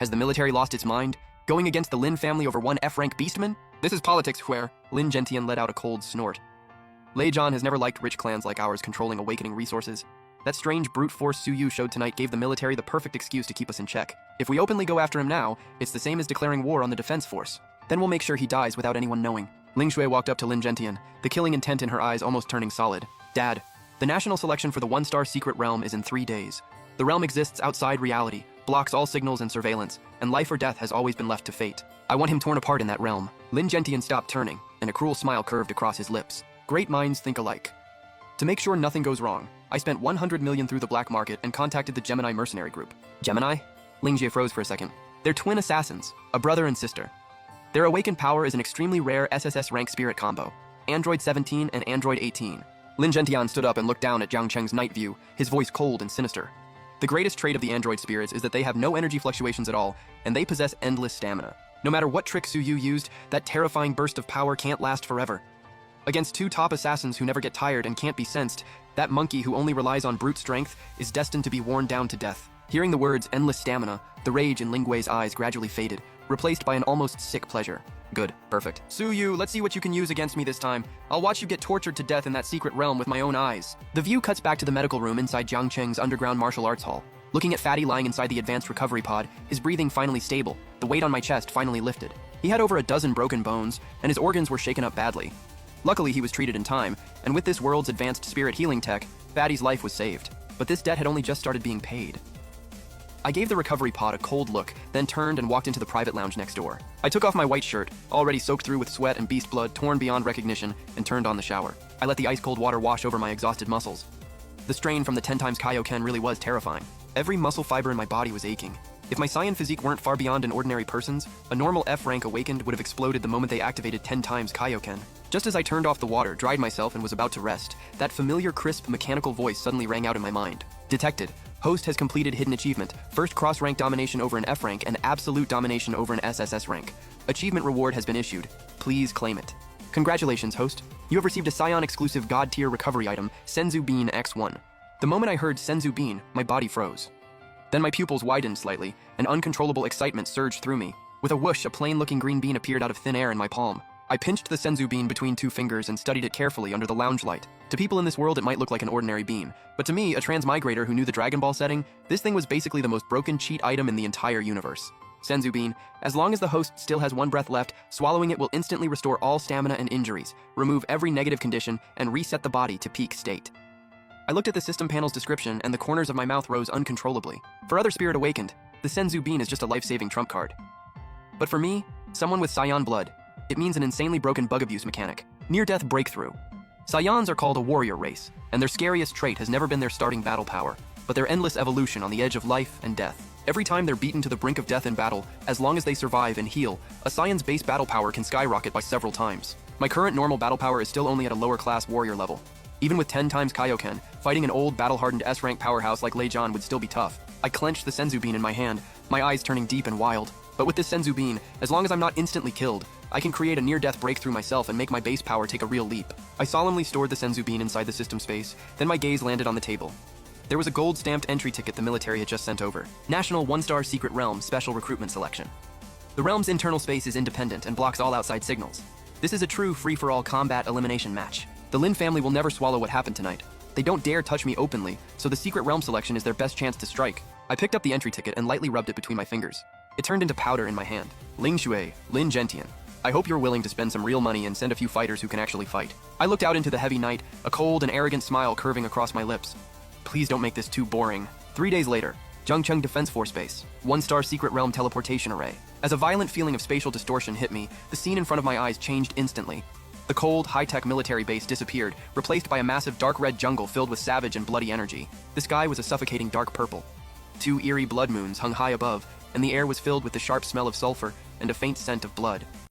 Has the military lost its mind? Going against the Lin family over one F-rank beastman? This is politics where Lin Gentian let out a cold snort. Lei Zhan has never liked rich clans like ours controlling awakening resources. That strange brute force Su Yu showed tonight gave the military the perfect excuse to keep us in check. If we openly go after him now, it's the same as declaring war on the defense force. Then we'll make sure he dies without anyone knowing. Ling Shui walked up to Lin Gentian, the killing intent in her eyes almost turning solid. Dad, the national selection for the one-star secret realm is in 3 days. The realm exists outside reality, blocks all signals and surveillance, and life or death has always been left to fate. I want him torn apart in that realm. Lin Gentian stopped turning, and a cruel smile curved across his lips. Great minds think alike. To make sure nothing goes wrong, I spent 100 million through the black market and contacted the Gemini mercenary group. Gemini? Ling Jie froze for a second. They're twin assassins, a brother and sister. Their awakened power is an extremely rare SSS rank spirit combo. Android 17 and Android 18. Lin Gentian stood up and looked down at Jiang Cheng's night view, his voice cold and sinister. The greatest trait of the android spirits is that they have no energy fluctuations at all, and they possess endless stamina. No matter what trick Su Yu used, that terrifying burst of power can't last forever. Against two top assassins who never get tired and can't be sensed, that monkey who only relies on brute strength is destined to be worn down to death. Hearing the words endless stamina, the rage in Ling Gui's eyes gradually faded, replaced by an almost sick pleasure. Good, perfect. Su Yu, let's see what you can use against me this time. I'll watch you get tortured to death in that secret realm with my own eyes. The view cuts back to the medical room inside Jiang Cheng's underground martial arts hall. Looking at Fatty lying inside the advanced recovery pod, his breathing finally stable, the weight on my chest finally lifted. He had over a dozen broken bones, and his organs were shaken up badly. Luckily, he was treated in time, and with this world's advanced spirit healing tech, Fatty's life was saved. But this debt had only just started being paid. I gave the recovery pod a cold look, then turned and walked into the private lounge next door. I took off my white shirt, already soaked through with sweat and beast blood torn beyond recognition, and turned on the shower. I let the ice-cold water wash over my exhausted muscles. The strain from the 10 times Kaioken really was terrifying. Every muscle fiber in my body was aching. If my Saiyan physique weren't far beyond an ordinary person's, a normal F-rank awakened would have exploded the moment they activated 10 times Kaioken. Just as I turned off the water, dried myself, and was about to rest, that familiar, crisp, mechanical voice suddenly rang out in my mind. Detected. Host has completed hidden achievement. First cross-rank domination over an F-rank and absolute domination over an SSS rank. Achievement reward has been issued. Please claim it. Congratulations, host. You have received a Scion-exclusive God-tier recovery item, Senzu Bean X1. The moment I heard Senzu Bean, my body froze. Then my pupils widened slightly, and uncontrollable excitement surged through me. With a whoosh, a plain-looking green bean appeared out of thin air in my palm. I pinched the Senzu bean between 2 fingers and studied it carefully under the lounge light. To people in this world, it might look like an ordinary bean, but to me, a transmigrator who knew the Dragon Ball setting, this thing was basically the most broken cheat item in the entire universe. Senzu bean, as long as the host still has 1 breath left, swallowing it will instantly restore all stamina and injuries, remove every negative condition, and reset the body to peak state. I looked at the system panel's description, and the corners of my mouth rose uncontrollably. For other Spirit Awakened, the Senzu bean is just a life-saving trump card. But for me, someone with Saiyan blood, it means an insanely broken bug abuse mechanic. Near-death breakthrough. Saiyans are called a warrior race, and their scariest trait has never been their starting battle power, but their endless evolution on the edge of life and death. Every time they're beaten to the brink of death in battle, as long as they survive and heal, a Saiyan's base battle power can skyrocket by several times. My current normal battle power is still only at a lower-class warrior level. Even with 10 times Kaioken, fighting an old battle-hardened S-rank powerhouse like Lei Zhan would still be tough. I clenched the Senzu bean in my hand, my eyes turning deep and wild. But with this Senzu bean, as long as I'm not instantly killed, I can create a near-death breakthrough myself and make my base power take a real leap. I solemnly stored the Senzu bean inside the system space, then my gaze landed on the table. There was a gold-stamped entry ticket the military had just sent over. National 1-star Secret Realm Special Recruitment Selection. The realm's internal space is independent and blocks all outside signals. This is a true free-for-all combat elimination match. The Lin family will never swallow what happened tonight. They don't dare touch me openly, so the Secret Realm selection is their best chance to strike. I picked up the entry ticket and lightly rubbed it between my fingers. It turned into powder in my hand. Ling Shui, Lin Gentian. I hope you're willing to spend some real money and send a few fighters who can actually fight. I looked out into the heavy night, a cold and arrogant smile curving across my lips. Please don't make this too boring. 3 days later, Zhengcheng Defense Force Base, 1-star Secret Realm teleportation array. As a violent feeling of spatial distortion hit me, the scene in front of my eyes changed instantly. The cold, high-tech military base disappeared, replaced by a massive dark red jungle filled with savage and bloody energy. The sky was a suffocating dark purple. 2 eerie blood moons hung high above, and the air was filled with the sharp smell of sulfur and a faint scent of blood.